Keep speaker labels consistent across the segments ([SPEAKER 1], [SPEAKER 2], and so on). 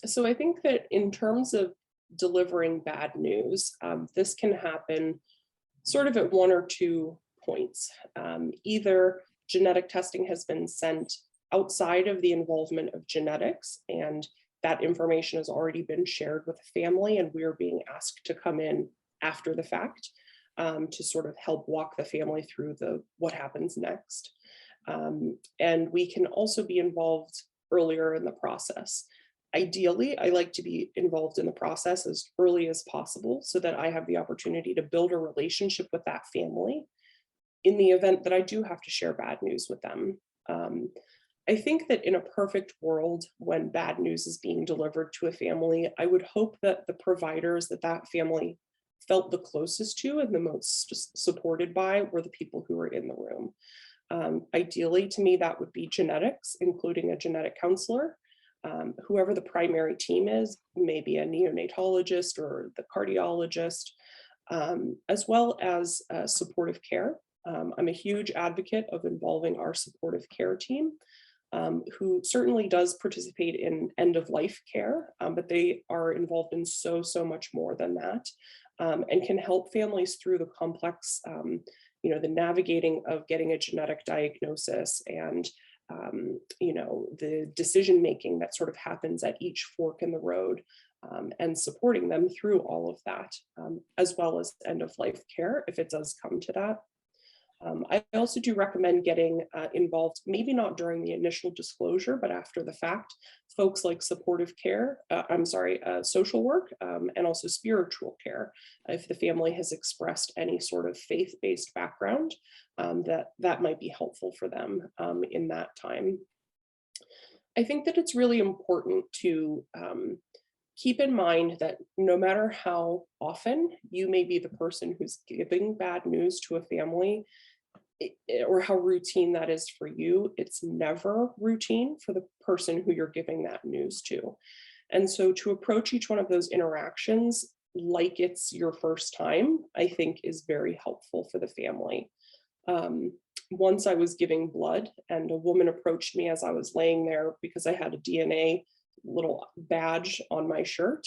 [SPEAKER 1] So I think that in terms of delivering bad news, this can happen sort of at one or two points. Either genetic testing has been sent outside of the involvement of genetics, and that information has already been shared with the family, and we're being asked to come in after the fact to sort of help walk the family through the what happens next. And we can also be involved earlier in the process. Ideally, I like to be involved in the process as early as possible so that I have the opportunity to build a relationship with that family in the event that I do have to share bad news with them. Um, I think that in a perfect world, when bad news is being delivered to a family, I would hope that the providers that that family felt the closest to and the most supported by were the people who were in the room. Ideally, to me, that would be genetics, including a genetic counselor. Whoever the primary team is, maybe a neonatologist or the cardiologist, as well as supportive care. I'm a huge advocate of involving our supportive care team, who certainly does participate in end of life care, but they are involved in so much more than that, and can help families through the complex, the navigating of getting a genetic diagnosis and the decision making that sort of happens at each fork in the road, and supporting them through all of that, as well as end of life care if it does come to that. I also do recommend getting involved, maybe not during the initial disclosure, but after the fact. Folks like supportive care, social work, and also spiritual care. If the family has expressed any sort of faith-based background, that might be helpful for them in that time. I think that it's really important to keep in mind that no matter how often you may be the person who's giving bad news to a family, or how routine that is for you, it's never routine for the person who you're giving that news to. And so to approach each one of those interactions like it's your first time, I think is very helpful for the family. Um, Once I was giving blood and a woman approached me as I was laying there because I had a DNA little badge on my shirt.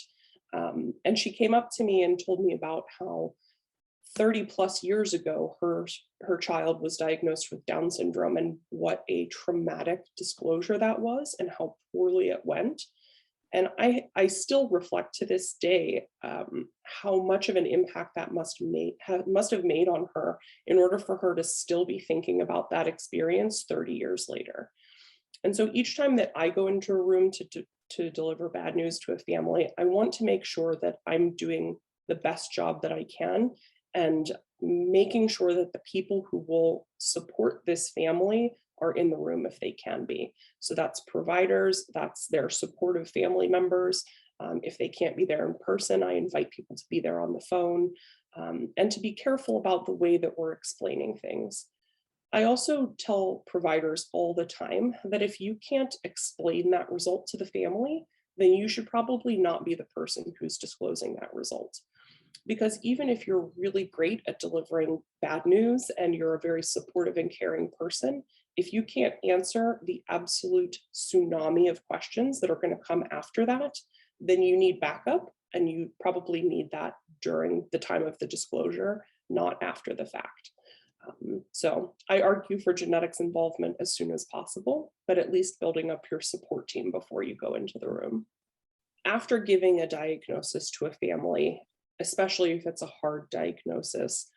[SPEAKER 1] And she came up to me and told me about how 30 plus years ago, her child was diagnosed with Down syndrome and what a traumatic disclosure that was and how poorly it went. And I still reflect to this day how much of an impact that must have made on her in order for her to still be thinking about that experience 30 years later. And so each time that I go into a room to deliver bad news to a family, I want to make sure that I'm doing the best job that I can and making sure that the people who will support this family are in the room if they can be. So that's providers, that's their supportive family members. If they can't be there in person, I invite people to be there on the phone, and to be careful about the way that we're explaining things. I also tell providers all the time that if you can't explain that result to the family, then you should probably not be the person who's disclosing that result. Because even if you're really great at delivering bad news and you're a very supportive and caring person, if you can't answer the absolute tsunami of questions that are going to come after that, then you need backup, and you probably need that during the time of the disclosure, not after the fact. So I argue for genetics involvement as soon as possible, but at least building up your support team before you go into the room. After giving a diagnosis to a family, especially if it's a hard diagnosis,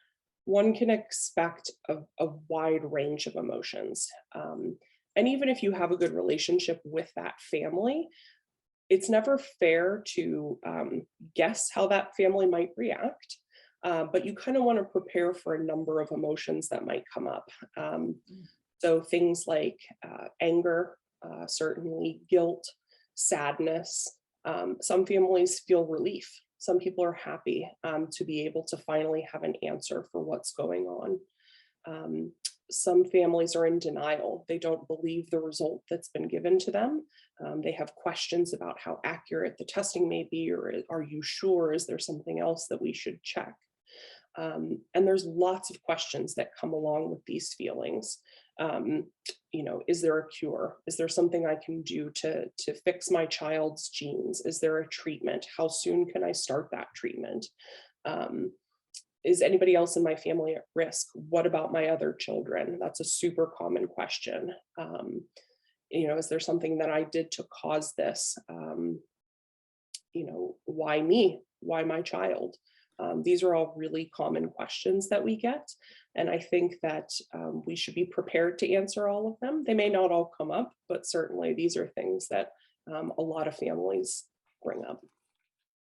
[SPEAKER 1] one can expect a wide range of emotions. And even if you have a good relationship with that family, it's never fair to guess how that family might react. But you kind of want to prepare for a number of emotions that might come up. So things like anger, certainly guilt, sadness. Some families feel relief. Some people are happy to be able to finally have an answer for what's going on. Some families are in denial. They don't believe the result that's been given to them. They have questions about how accurate the testing may be, or are you sure? Is there something else that we should check? And there's lots of questions that come along with these feelings. Is there a cure? Is there something I can do to fix my child's genes? Is there a treatment? How soon can I start that treatment? Is anybody else in my family at risk? What about my other children? That's a super common question. Is there something that I did to cause this? Why me? Why my child? These are all really common questions that we get. And I think that we should be prepared to answer all of them. They may not all come up, but certainly these are things that a lot of families bring up.